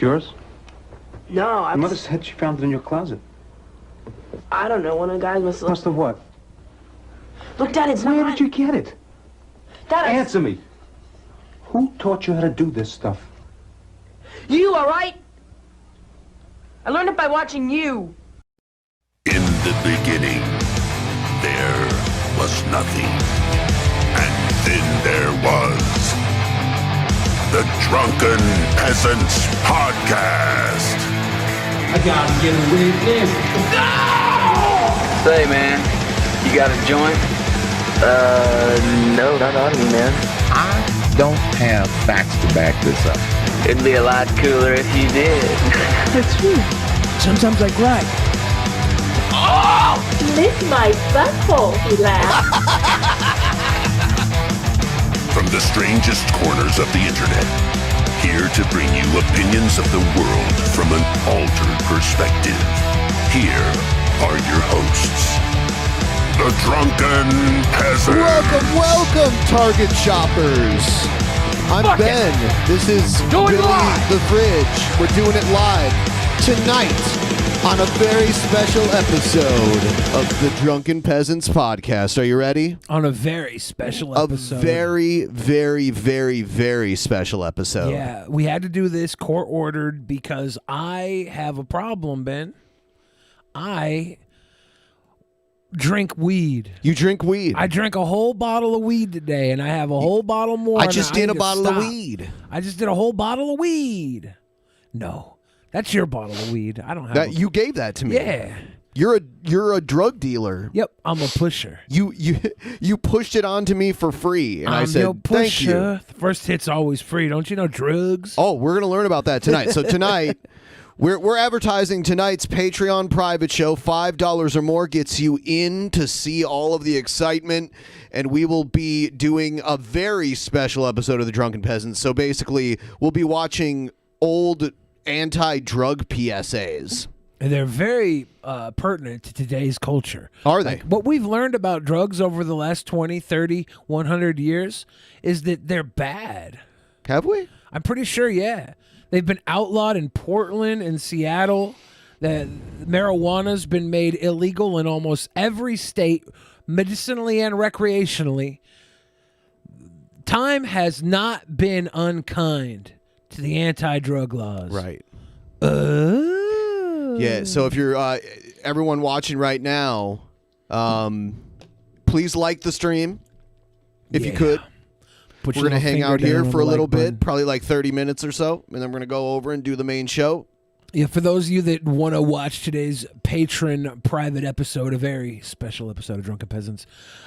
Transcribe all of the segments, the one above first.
yours? No, Your mother said she found it in your closet. I don't know. One of the guys must have... Must have what? Look, Dad, it's not... Where did you get it? Dad, Answer me. Who taught you how to do this stuff? You, all right? I learned it by watching you. In the beginning, there was nothing. And then there was the Drunken Peasants Podcast. I gotta get away with this. No! Say, man, you got a joint? No, not on me, man. I don't have facts to back this up. It'd be a lot cooler if you did. That's true. Sometimes I cry. Oh! Lick my butthole, he laughed. From the strangest corners of the internet, here to bring you opinions of the world from an altered perspective. Here are your hosts, the Drunken Peasants. Welcome, Target shoppers. I'm Fuck Ben. This is Billy the Fridge. We're doing it live tonight on a very special episode of the Drunken Peasants Podcast. Are you ready? On a very special episode. A very, very, very, very special episode. Yeah, we had to do this court-ordered because I have a problem, Ben. I drink weed. You drink weed? I drank a whole bottle of weed today, and I have a whole bottle more. I just did a need to bottle of stop. weed. I just did a whole bottle of weed. No, that's your bottle of weed. I don't have That you gave that to me. Yeah. You're a drug dealer. Yep, I'm a pusher. You pushed it onto me for free, and I said your pusher. thank you. The first hit's always free. Don't you know drugs? Oh, we're gonna learn about that tonight. So tonight, we're advertising tonight's Patreon private show. $5 or more gets you in to see all of the excitement, and we will be doing a very special episode of the Drunken Peasants. So basically, we'll be watching old anti-drug PSAs. And they're very pertinent to today's culture. Are they? Like, what we've learned about drugs over the last 20, 30, 100 years is that they're bad. Have we? I'm pretty sure, yeah. They've been outlawed in Portland and Seattle. That marijuana's been made illegal in almost every state, medicinally and recreationally. Time has not been unkind to the anti-drug laws. Right. Yeah, so if you're everyone watching right now, please like the stream if you could. We're going to hang out here for a little bit, probably like 30 minutes or so, and then we're going to go over and do the main show. Yeah, for those of you that want to watch today's patron private episode, a very special episode of Drunken Peasants,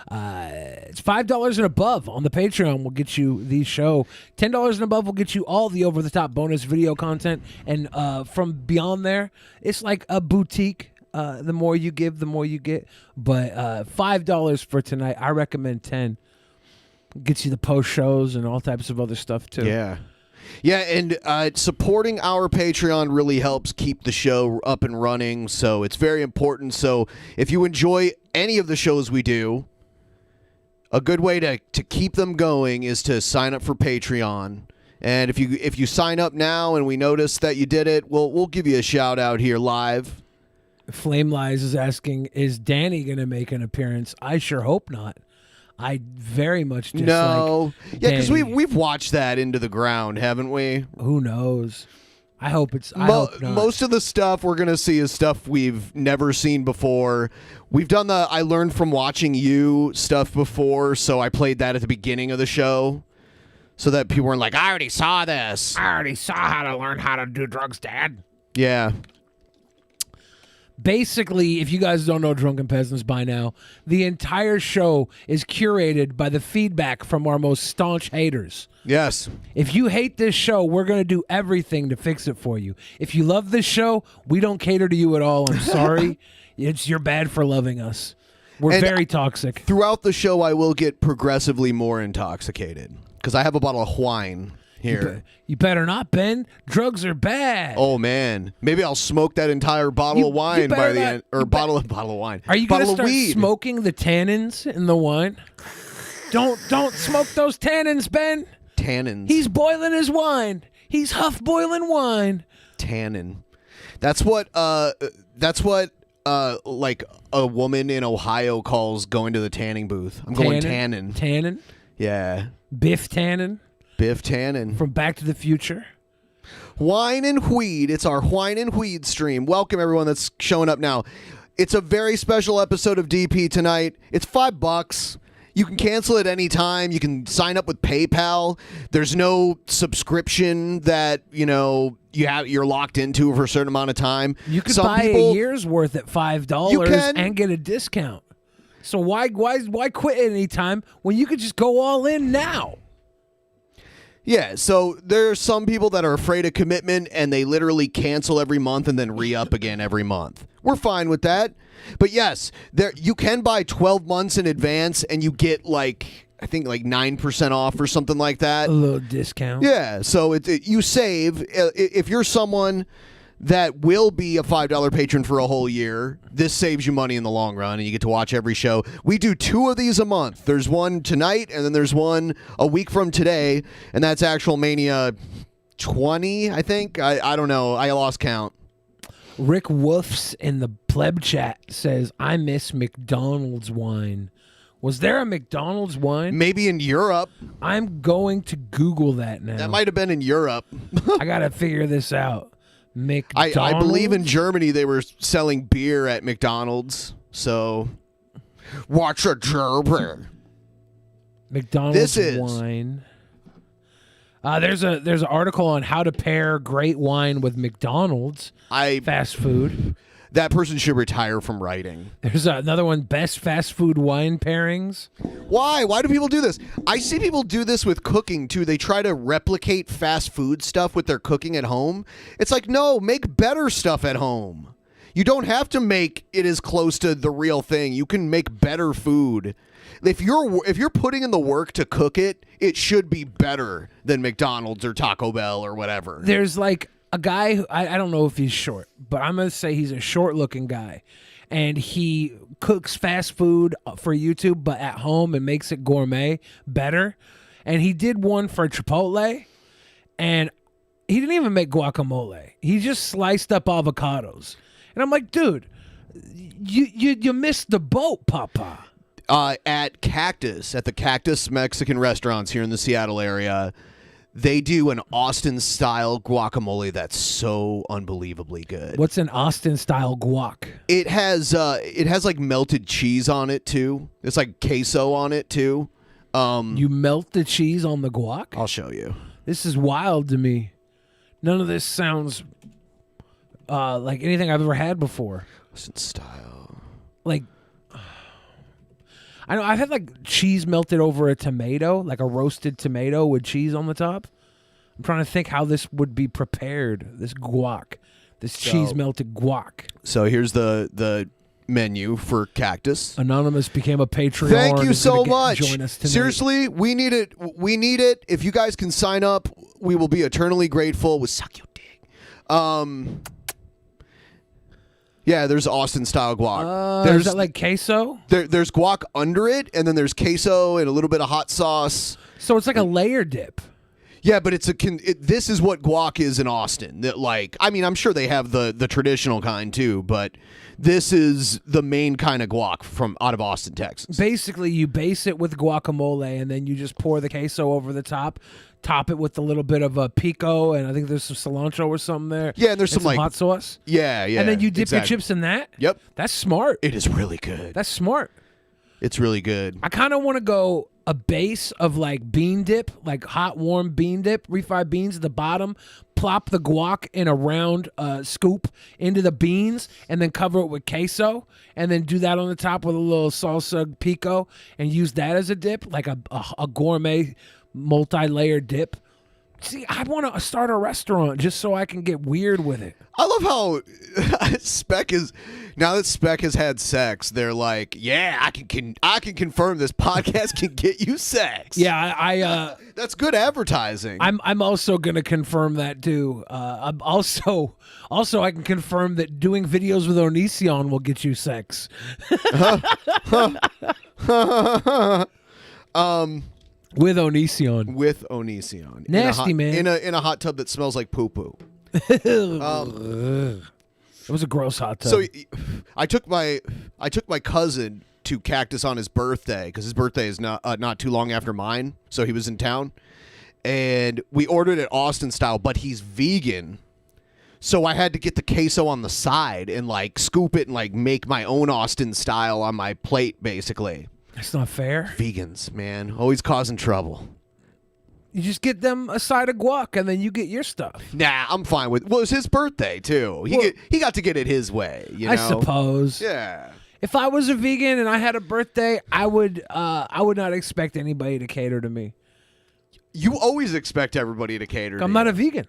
it's $5 and above on the Patreon will get you the show. $10 and above will get you all the over-the-top bonus video content. And from beyond there, it's like a boutique. The more you give, the more you get. But $5 for tonight. I recommend 10. Gets you the post shows and all types of other stuff, too. Yeah. Yeah, and supporting our Patreon really helps keep the show up and running, so it's very important. So if you enjoy any of the shows we do, a good way to keep them going is to sign up for Patreon. And if you sign up now and we notice that you did it, we'll give you a shout out here live. Flame Lies is asking, is Danny going to make an appearance? I sure hope not. I very much dislike No. Yeah, because Danny. we've watched that into the ground, haven't we? Who knows? I hope it's... I hope not. Most of the stuff we're going to see is stuff we've never seen before. We've done the I learned from watching you stuff before, so I played that at the beginning of the show so that people weren't like, I already saw this. I already saw how to learn how to do drugs, Dad. Yeah. Basically, if you guys don't know Drunken Peasants by now, the entire show is curated by the feedback from our most staunch haters. Yes. If you hate this show, we're going to do everything to fix it for you. If you love this show, we don't cater to you at all. I'm sorry. You're bad for loving us. We're very toxic. Throughout the show, I will get progressively more intoxicated because I have a bottle of wine here. You better not, Ben. Drugs are bad. Oh man, maybe I'll smoke that entire bottle of wine by the end, or bottle of wine. Are you going to start weed. smoking the tannins in the wine? Don't smoke those tannins, Ben. Tannins. He's boiling his wine. He's huff boiling wine. Tannin. That's what like a woman in Ohio calls going to the tanning booth. I'm going tannin. Tannin? Yeah. Biff Tannen? Biff Tannen. From Back to the Future? Wine and Weed. It's our Wine and Weed stream. Welcome everyone that's showing up now. It's a very special episode of DP tonight. It's $5. You can cancel at any time. You can sign up with PayPal. There's no subscription that, you're locked into for a certain amount of time. You could buy a year's worth at $5 and get a discount. So why quit at any time when you could just go all in now? Yeah, so there are some people that are afraid of commitment and they literally cancel every month and then re-up again every month. We're fine with that. But yes, you can buy 12 months in advance and you get I think 9% off or something like that. A little discount. Yeah, so you save. If you're someone that will be a $5 patron for a whole year, this saves you money in the long run, and you get to watch every show. We do 2 of these a month. There's one tonight, and then there's one a week from today, and that's Actual Mania 20, I think. I don't know. I lost count. Rick Woofs in the pleb chat says, I miss McDonald's wine. Was there a McDonald's wine? Maybe in Europe. I'm going to Google that now. That might have been in Europe. I got to figure this out. McDonald's? I believe in Germany they were selling beer at McDonald's. So, watch a Gerber. McDonald's wine. There's an article on how to pair great wine with McDonald's fast food. That person should retire from writing. There's another one, best fast food wine pairings. Why? Why do people do this? I see people do this with cooking, too. They try to replicate fast food stuff with their cooking at home. It's like, no, make better stuff at home. You don't have to make it as close to the real thing. You can make better food. If you're putting in the work to cook it, it should be better than McDonald's or Taco Bell or whatever. There's a guy who, I don't know if he's short, but I'm going to say he's a short-looking guy. And he cooks fast food for YouTube, but at home and makes it gourmet better. And he did one for Chipotle, and he didn't even make guacamole. He just sliced up avocados. And I'm like, dude, you missed the boat, Papa. At the Cactus Mexican restaurants here in the Seattle area, they do an Austin-style guacamole that's so unbelievably good. What's an Austin-style guac? It has melted cheese on it too. It's like queso on it too. You melt the cheese on the guac? I'll show you. This is wild to me. None of this sounds like anything I've ever had before. Austin-style. I know I've had cheese melted over a tomato, like a roasted tomato with cheese on the top. I'm trying to think how this would be prepared. This guac, cheese melted guac. So here's the menu for Cactus. Anonymous became a Patreon. Thank you so much. Join us tonight. Seriously, we need it. We need it. If you guys can sign up, we will be eternally grateful. We'll suck your dick. Yeah, there's Austin-style guac. Is that like queso? There's guac under it, and then there's queso and a little bit of hot sauce. So it's like a layer dip. Yeah, but this is what guac is in Austin. I'm sure they have the traditional kind too, but this is the main kind of guac from out of Austin, Texas. Basically, you base it with guacamole, and then you just pour the queso over the top. Top it with a little bit of a pico, and I think there's some cilantro or something there. Yeah, and there's some hot sauce. Yeah. And then you dip your chips in that? Yep. That's smart. It is really good. That's smart. It's really good. I kind of want to go a base of bean dip, hot, warm bean dip, refried beans at the bottom, plop the guac in a round scoop into the beans, and then cover it with queso, and then do that on the top with a little salsa pico, and use that as a dip, like a gourmet multi-layer dip. See, I want to start a restaurant just so I can get weird with it. I love how Spec is, now that Spec has had sex, they're like, yeah, I can confirm this podcast can get you sex. Yeah, I that's good advertising. I'm also gonna confirm that too. I'm also I can confirm that doing videos with Onision will get you sex. With Onision. Nasty, man. In a hot tub that smells like poo-poo. It was a gross hot tub. So I took my cousin to Cactus on his birthday because his birthday is not too long after mine. So he was in town, and we ordered it Austin style, but he's vegan. So I had to get the queso on the side and like scoop it and like make my own Austin style on my plate, basically. That's not fair. Vegans, man, always causing trouble. You just get them a side of guac and then you get your stuff. Nah, I'm fine with. Well, it was his birthday too. He got to get it his way. You know? I suppose. Yeah. If I was a vegan and I had a birthday, I would not expect anybody to cater to me. You always expect everybody to cater. I'm to not you. a vegan.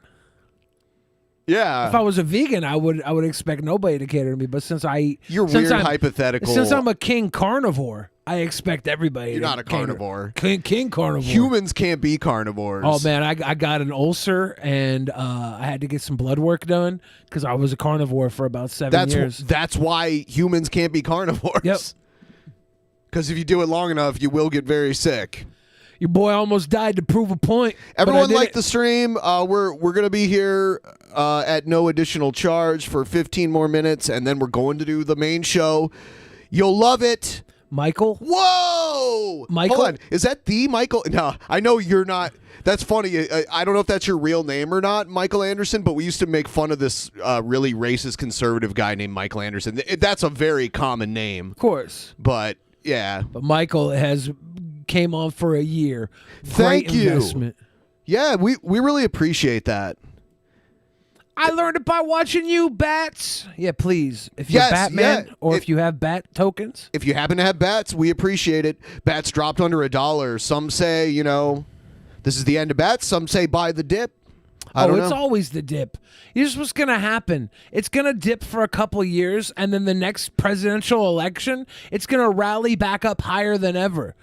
Yeah. If I was a vegan, I would expect nobody to cater to me. But since weird hypothetical. Since I'm a king carnivore, I expect everybody. You're to not a cater. carnivore. King carnivore. Humans can't be carnivores. Oh man, I got an ulcer and I had to get some blood work done because I was a carnivore for about 7 years. That's why humans can't be carnivores. Yep. Because if you do it long enough, you will get very sick. Your boy almost died to prove a point. Everyone liked the stream. We're gonna be here at no additional charge for 15 more minutes, and then we're going to do the main show. You'll love it. Michael? Whoa! Michael? Hold on. Is that the Michael? No, I know you're not. That's funny. I don't know if that's your real name or not, Michael Anderson, but we used to make fun of this really racist conservative guy named Michael Anderson. That's a very common name. Of course. But, yeah. But Michael came on for a year. Thank Great you. investment. Yeah, we really appreciate that. I learned it by watching you, Bats. Yeah, please. If you're Batman or if you have bat tokens. If you happen to have bats, we appreciate it. Bats dropped under $1. Some say, this is the end of bats. Some say buy the dip. I don't know. It's always the dip. Here's what's going to happen. It's going to dip for a couple years, and then the next presidential election, it's going to rally back up higher than ever.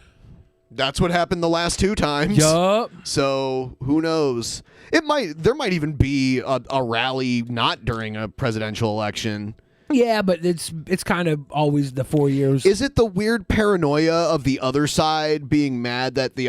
That's what happened the last 2 times. Yup. So who knows? There might even be a rally not during a presidential election. Yeah, but it's kind of always the 4 years. Is it the weird paranoia of the other side being mad that the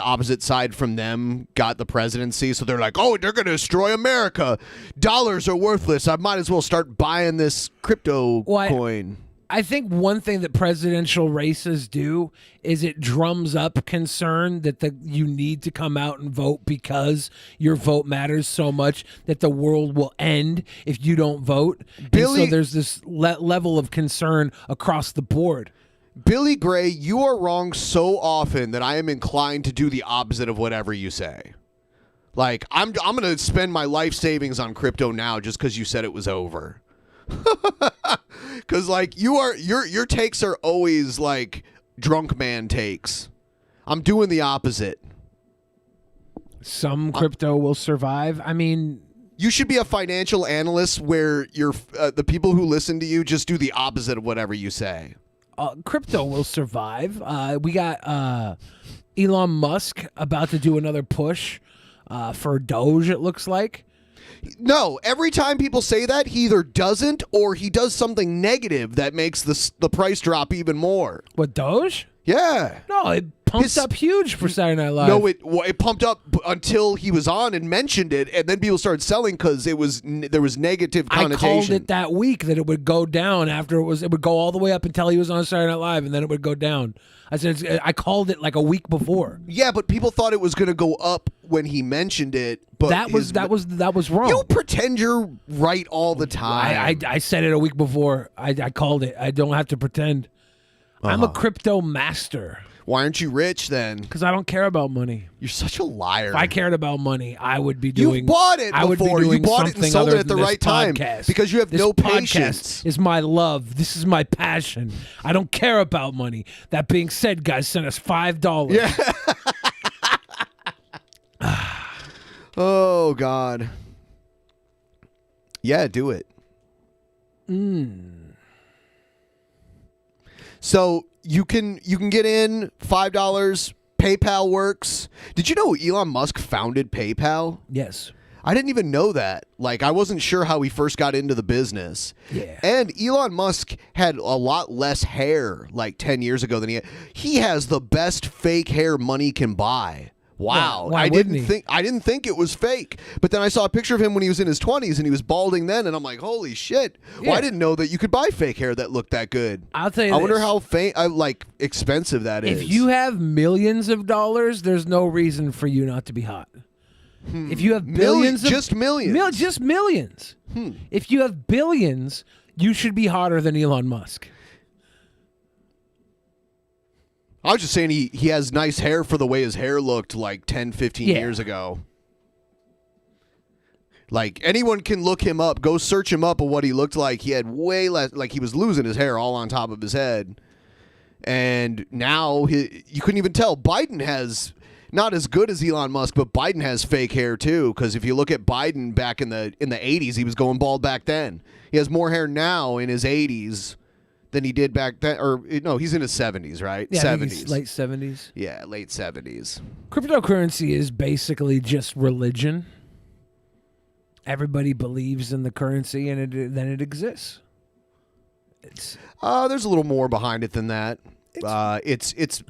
opposite side from them got the presidency? So they're like, oh, they're going to destroy America. Dollars are worthless. I might as well start buying this crypto coin. I think one thing that presidential races do is it drums up concern that you need to come out and vote because your vote matters so much that the world will end if you don't vote. And so there's this level of concern across the board. Billy Gray, you are wrong so often that I am inclined to do the opposite of whatever you say. Like, I'm going to spend my life savings on crypto now just because you said it was over. Because like your takes are always like drunk man takes. I'm doing the opposite. Some crypto will survive. I mean, you should be a financial analyst where the people who listen to you just do the opposite of whatever you say. Crypto will survive. We got Elon Musk about to do another push for Doge, it looks like. No, every time people say that, he either doesn't or he does something negative that makes the price drop even more. What, Doge? Yeah. No, it pumped up huge for Saturday Night Live. No, it pumped up until he was on and mentioned it, and then people started selling because there was negative connotation. I called it that week that it would go down after it would go all the way up until he was on Saturday Night Live, and then it would go down. I called it like a week before. Yeah, but people thought it was going to go up when he mentioned it. But that was wrong. You pretend you're right all the time. I said it a week before. I called it. I don't have to pretend. I'm a crypto master. Why aren't you rich then? Because I don't care about money. You're such a liar. If I cared about money, I would be doing. You bought it before. I would be doing you bought it and sold it at the right time because you have no patience. This podcast is my love. This is my passion. I don't care about money. That being said, guys, send us $5. Yeah. Oh God. Yeah, do it. So you can get in $5. PayPal works. Did you know Elon Musk founded PayPal? Yes. I didn't even know that. Like, I wasn't sure how he first got into the business. Yeah. And Elon Musk had a lot less hair like 10 years ago than he has the best fake hair money can buy. wow. Why I wouldn't didn't he? think it was fake. But then I saw a picture of him when he was in his 20s and he was balding then, and I'm like, holy shit. Yeah. Well, I didn't know that you could buy fake hair that looked that good. I'll tell you I wonder this. how expensive that is. If you have millions of dollars, there's no reason for you not to be hot. If you have billions, just millions. just millions. If you have billions, you should be hotter than Elon Musk. I was just saying he has nice hair for the way his hair looked like 10, 15 years ago. Like, anyone can look him up. Go search him up of what he looked like. He had way less, like he was losing his hair all on top of his head. And now you couldn't even tell. Biden has, not as good as Elon Musk, but Biden has fake hair too. Because if you look at Biden back in the 80s, he was going bald back then. He has more hair now in his 80s than he did back then. Or, no, he's in his 70s, right? Yeah, 70s. late 70s. Yeah, late 70s. Cryptocurrency is basically just religion. Everybody believes in the currency, and then it exists. There's a little more behind it than that. It's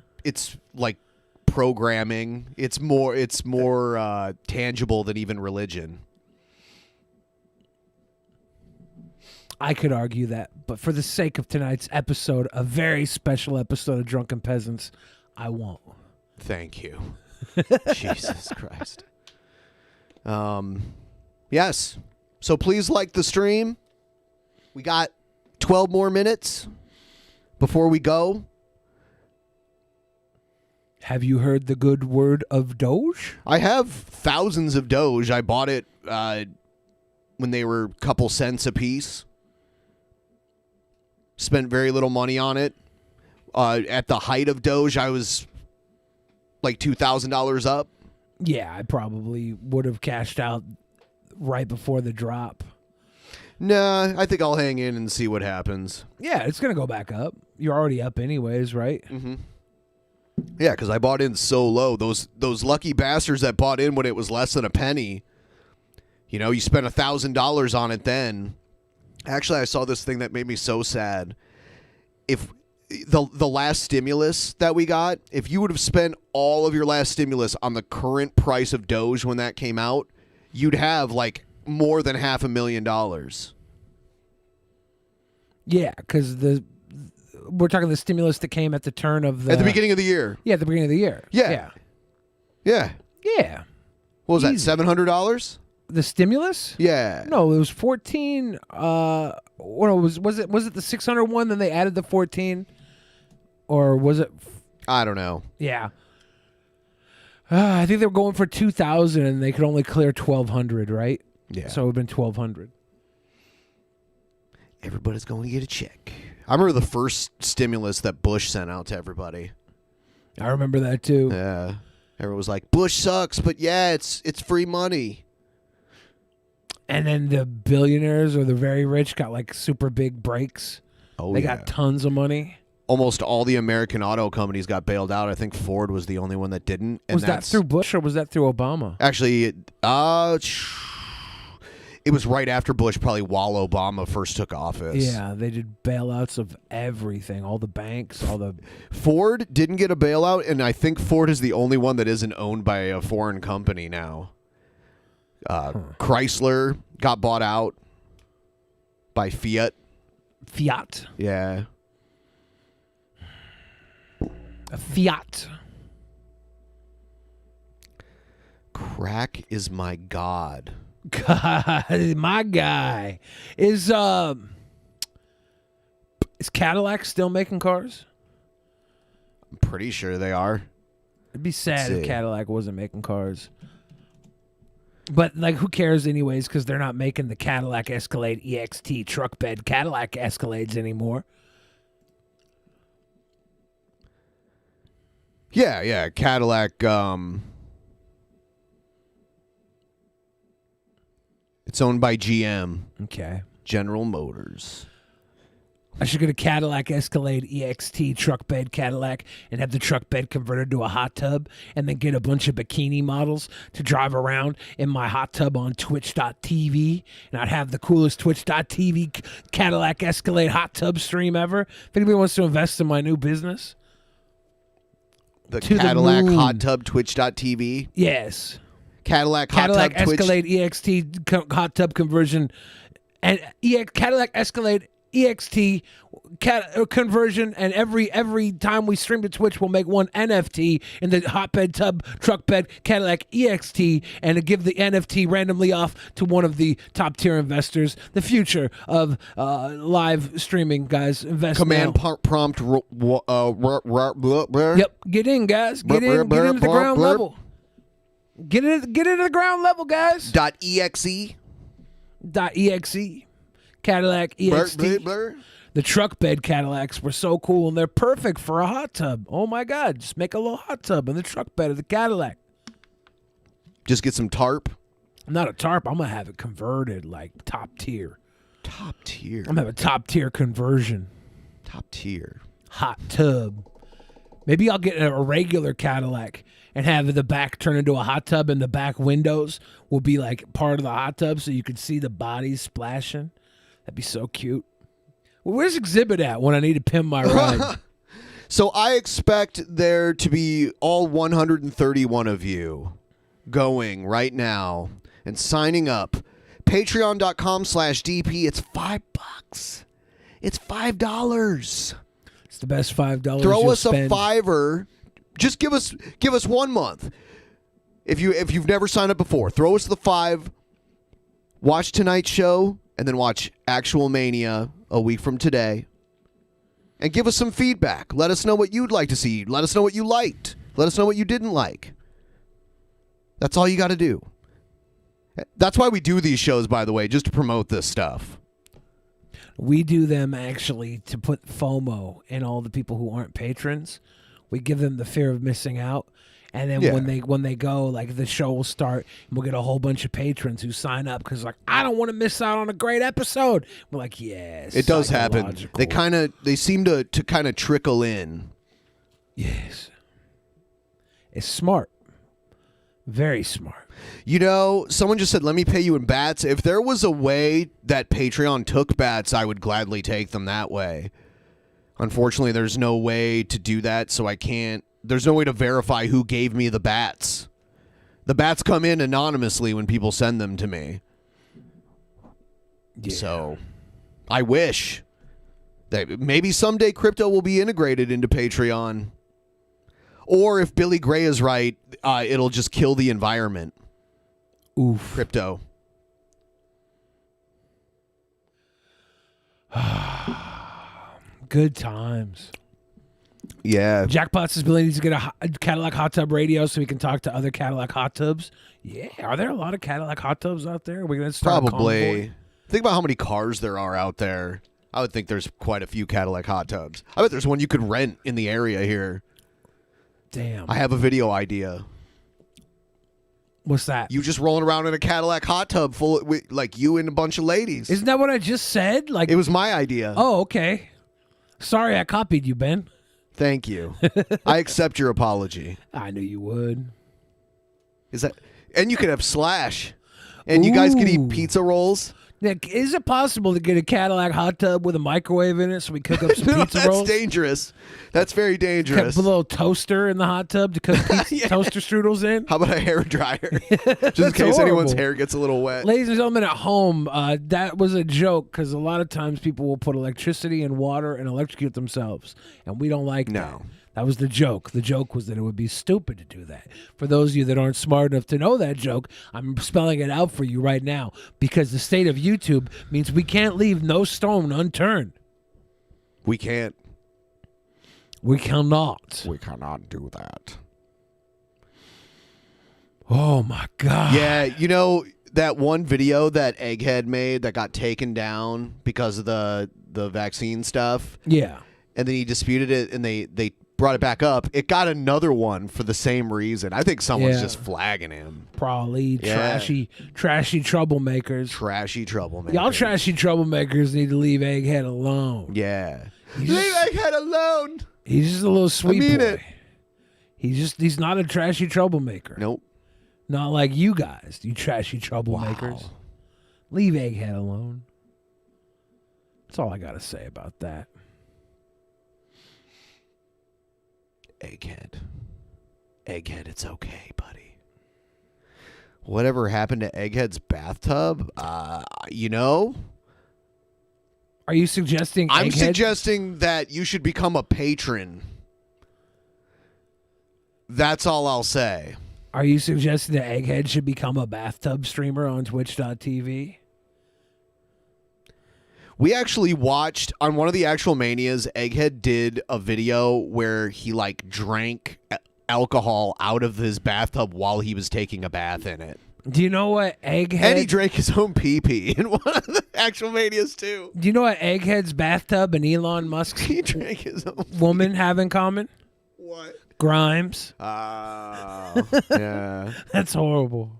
like programming. It's more tangible than even religion. I could argue that, but for the sake of tonight's episode, a very special episode of Drunken Peasants, I won't. Thank you. Jesus Christ. Yes. So please like the stream. We got 12 more minutes before we go. Have you heard the good word of Doge? I have thousands of Doge. I bought it when they were a couple cents a piece. Spent very little money on it. At the height of Doge, I was like $2,000 up. Yeah, I probably would have cashed out right before the drop. Nah, I think I'll hang in and see what happens. Yeah, it's going to go back up. You're already up anyways, right? Mm-hmm. Yeah, because I bought in so low. Those lucky bastards that bought in when it was less than a penny. You know, you spent $1,000 on it then. Actually, I saw this thing that made me so sad. If the last stimulus that we got, if you would have spent all of your last stimulus on the current price of Doge when that came out, you'd have like more than $500,000. Yeah, because we're talking the stimulus that came at the turn of at the beginning of the year. Yeah, at the beginning of the year. Yeah. What was Easy. that? $700? The stimulus? Yeah. No, it was 14. Was it the 600 one? Then they added the 14, or was it? I don't know. Yeah. I think they were going for 2,000, and they could only clear 1,200, right? Yeah. So it would have been 1,200. Everybody's going to get a check. I remember the first stimulus that Bush sent out to everybody. I remember that too. Yeah. Everyone was like, Bush sucks, but yeah, it's free money. And then the billionaires or the very rich got like super big breaks. Oh, they got tons of money. Almost all the American auto companies got bailed out. I think Ford was the only one that didn't. And Was that through Bush or was that through Obama? Actually, it was right after Bush, probably while Obama first took office. Yeah, they did bailouts of everything, all the banks, all the... Ford didn't get a bailout, and I think Ford is the only one that isn't owned by a foreign company now. Chrysler got bought out by Fiat. Fiat. Yeah. A Fiat. Crack is my god. God, my guy. Is Cadillac still making cars? I'm pretty sure they are. It'd be sad if Cadillac wasn't making cars. But, like, who cares anyways, because they're not making the Cadillac Escalade EXT truck bed Cadillac Escalades anymore. Yeah, Cadillac, it's owned by GM. Okay. General Motors. I should get a Cadillac Escalade EXT truck bed Cadillac and have the truck bed converted to a hot tub and then get a bunch of bikini models to drive around in my hot tub on Twitch.tv. And I'd have the coolest Twitch.tv Cadillac Escalade hot tub stream ever. If anybody wants to invest in my new business, The to Cadillac the moon. hot tub Twitch.tv. Yes. Cadillac hot Cadillac tub Twitch. Escalade EXT hot tub conversion, and Cadillac Escalade EXT conversion, and every time we stream to Twitch, we'll make one NFT in the hotbed tub truck bed Cadillac EXT, and give the NFT randomly off to one of the top tier investors. The future of live streaming, guys. Invest Command now. prompt. Yep, get in, guys. Get into the ground level. Get into the ground level, guys. .exe. .exe. Cadillac EXT. The truck bed Cadillacs were so cool, and they're perfect for a hot tub. Oh my God! Just make a little hot tub in the truck bed of the Cadillac. Just get some tarp. Not a tarp. I'm gonna have it converted like top tier. Top tier. I'm gonna have a top tier conversion. Top tier. Hot tub. Maybe I'll get a regular Cadillac and have the back turn into a hot tub, and the back windows will be like part of the hot tub, so you can see the bodies splashing. That'd be so cute. Well, where's Exhibit at when I need to pin my ride? So I expect there to be all 131 of you going right now and signing up. Patreon.com/DP. It's $5. It's $5. It's the best $5 Throw you'll us spend. a $5. Just give us 1 month. If you've never signed up before, throw us the $5. Watch tonight's show, and then watch Actual Mania a week from today. And give us some feedback. Let us know what you'd like to see. Let us know what you liked. Let us know what you didn't like. That's all you got to do. That's why we do these shows, by the way, just to promote this stuff. We do them actually to put FOMO in all the people who aren't patrons. We give them the fear of missing out. And then when they go, like, the show will start, and we'll get a whole bunch of patrons who sign up because, like, I don't want to miss out on a great episode. We're like, yes, it does happen. They seem to kind of trickle in. Yes, it's smart, very smart. You know, someone just said, "Let me pay you in bats." If there was a way that Patreon took bats, I would gladly take them that way. Unfortunately, there's no way to do that, so I can't. There's no way to verify who gave me the bats. The bats come in anonymously when people send them to me. Yeah. So, I wish that maybe someday crypto will be integrated into Patreon. Or if Billy Gray is right, it'll just kill the environment. Oof. Crypto. Good times. Yeah. Jackpot's ability to get a Cadillac hot tub radio so we can talk to other Cadillac hot tubs. Yeah. Are there a lot of Cadillac hot tubs out there? Are we going to start Probably. Think about how many cars there are out there. I would think there's quite a few Cadillac hot tubs. I bet there's one you could rent in the area here. Damn. I have a video idea. What's that? You just rolling around in a Cadillac hot tub full of, like you and a bunch of ladies. Isn't that what I just said? Like it was my idea. Oh, okay. Sorry I copied you, Ben. Thank you. I accept your apology. I knew you would. Is that? And you could have Slash. And you guys could eat pizza rolls. Nick, is it possible to get a Cadillac hot tub with a microwave in it so we cook up some pizza that's rolls? That's dangerous. That's very dangerous. Put a little toaster in the hot tub to cook pizza, toaster strudels in. How about a hair dryer? Just in case anyone's hair gets a little wet. Ladies and gentlemen at home, that was a joke because a lot of times people will put electricity and water and electrocute themselves, and we don't like that. That was the joke. The joke was that it would be stupid to do that. For those of you that aren't smart enough to know that joke, I'm spelling it out for you right now because the state of YouTube means we can't leave no stone unturned. We can't. We cannot. We cannot do that. Oh, my God. Yeah, you know that one video that Egghead made that got taken down because of the vaccine stuff? Yeah. And then he disputed it, and they brought it back up. It got another one for the same reason. I think someone's just flagging him. Probably trashy troublemakers. Trashy troublemakers. Y'all trashy troublemakers need to leave Egghead alone. Yeah. Leave Egghead alone. He's just a little sweet I mean boy. it. He's not a trashy troublemaker. Nope. Not like you guys, you trashy troublemakers. Wow. Leave Egghead alone. That's all I got to say about that. Egghead. Egghead, it's okay, buddy. Whatever happened to Egghead's bathtub? You know? Are you suggesting I'm Egghead? suggesting that you should become a patron. That's all I'll say. Are you suggesting that Egghead should become a bathtub streamer on Twitch.tv? We actually watched on one of the actual Manias, Egghead did a video where he like drank alcohol out of his bathtub while he was taking a bath in it. Do you know what Egghead... And he drank his own pee-pee in one of the actual Manias too. Do you know what Egghead's bathtub and Elon Musk's He drank his own woman have in common? What? Grimes. Yeah. That's horrible.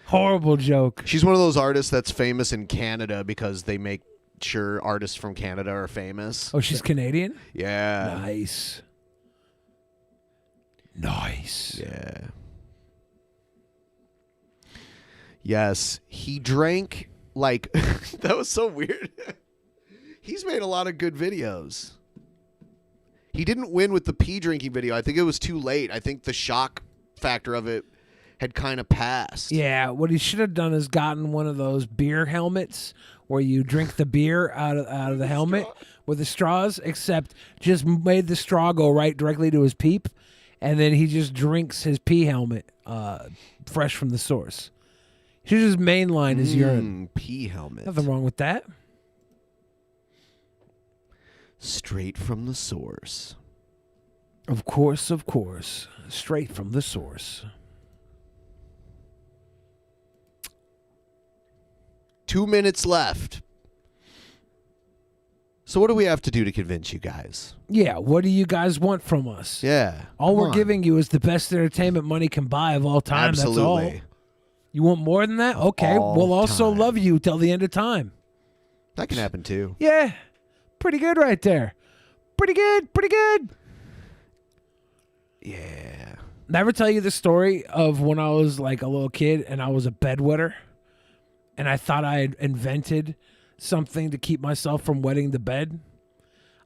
Horrible joke. She's one of those artists that's famous in Canada because they make sure artists from Canada are famous. Oh, she's Canadian? Yeah. Nice. Nice. Yeah. Yes, he drank like that was so weird. He's made a lot of good videos. He didn't win with the pee drinking video. I think it was too late. I think the shock factor of it had kind of passed. Yeah, what he should have done is gotten one of those beer helmets where you drink the beer out of the helmet with the straws, except just made the straw go right directly to his peep, and then he just drinks his pee helmet fresh from the source. He should just mainline his urine. Pee helmet. Nothing wrong with that. Straight from the source. Of course, of course. Straight from the source. 2 minutes left. So what do we have to do to convince you guys? Yeah, what do you guys want from us? Yeah. All we're come on. giving you is the best entertainment money can buy of all time. Absolutely. That's all. You want more than that? Okay, All we'll also time. love you till the end of time. That can happen too. Yeah, pretty good right there. Pretty good, pretty good. Yeah. Did I ever tell you the story of when I was like a little kid and I was a bedwetter? And I thought I had invented something to keep myself from wetting the bed?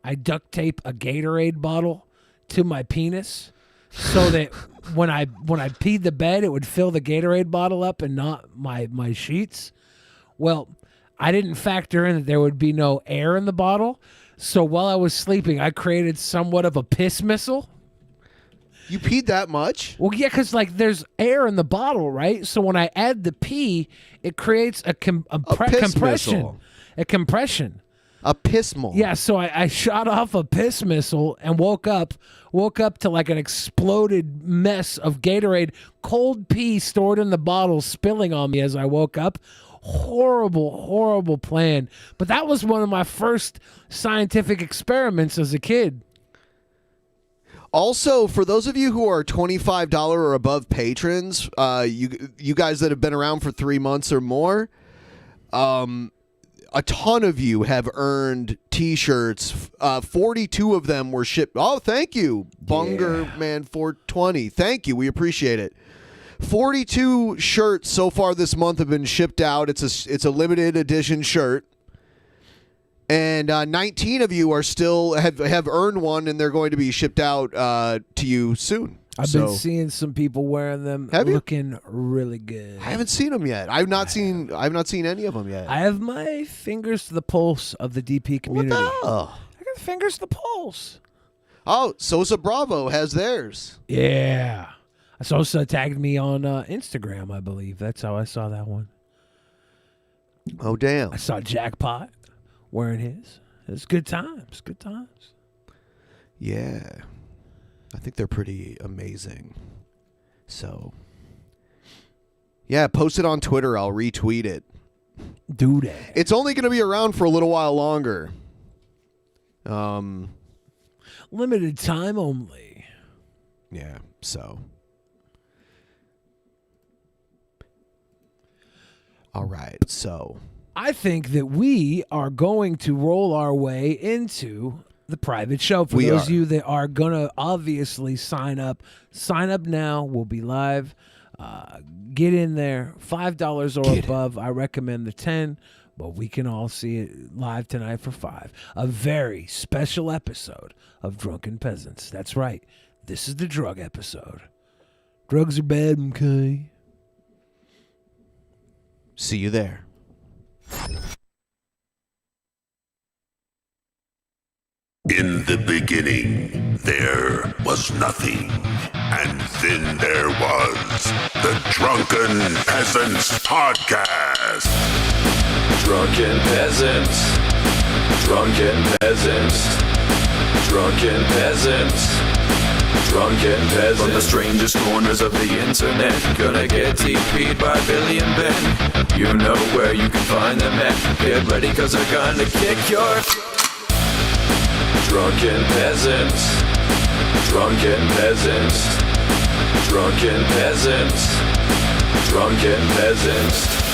I duct tape a Gatorade bottle to my penis so that when I peed the bed, it would fill the Gatorade bottle up and not my sheets. Well, I didn't factor in that there would be no air in the bottle. So while I was sleeping, I created somewhat of a piss missile. You peed that much? Well, yeah, because like there's air in the bottle, right? So when I add the pee, it creates a piss compression. missile. A compression. A pissmal. Yeah, so I shot off a piss missile and woke up to like an exploded mess of Gatorade, cold pee stored in the bottle, spilling on me as I woke up. Horrible, horrible plan. But that was one of my first scientific experiments as a kid. Also, for those of you who are $25 or above patrons, you guys that have been around for 3 months or more, a ton of you have earned T-shirts. 42 of them were shipped. Oh, thank you, Bunger Man 420. Thank you. We appreciate it. 42 shirts so far this month have been shipped out. It's a limited edition shirt. And 19 of you are still have earned one, and they're going to be shipped out to you soon. I've been seeing some people wearing them, looking really good. I haven't seen them yet. I've not seen any of them yet. I have my fingers to the pulse of the DP community. What the hell? I got the fingers to the pulse. Oh, Sosa Bravo has theirs. Yeah. Sosa tagged me on Instagram, I believe. That's how I saw that one. Oh, damn. I saw Jackpot wearing his. It's good times. Good times. Yeah. I think they're pretty amazing. So, yeah, post it on Twitter. I'll retweet it. Do that. It's only going to be around for a little while longer. Limited time only. Yeah, so. All right, so. I think that we are going to roll our way into the private show. For those of you that are going to obviously sign up now. We'll be live. Get in there. $5 or above. I recommend the 10, but we can all see it live tonight for $5. A very special episode of Drunken Peasants. That's right. This is the drug episode. Drugs are bad, okay? See you there. In the beginning, there was nothing. And then there was the Drunken Peasants Podcast. Drunken Peasants. Drunken Peasants. Drunken Peasants. Drunken Peasants. From the strangest corners of the internet, gonna get TP'd by Billy and Ben. You know where you can find them at. Get ready, cause they're gonna kick your... Drunken Peasants. Drunken Peasants. Drunken Peasants. Drunken Peasants.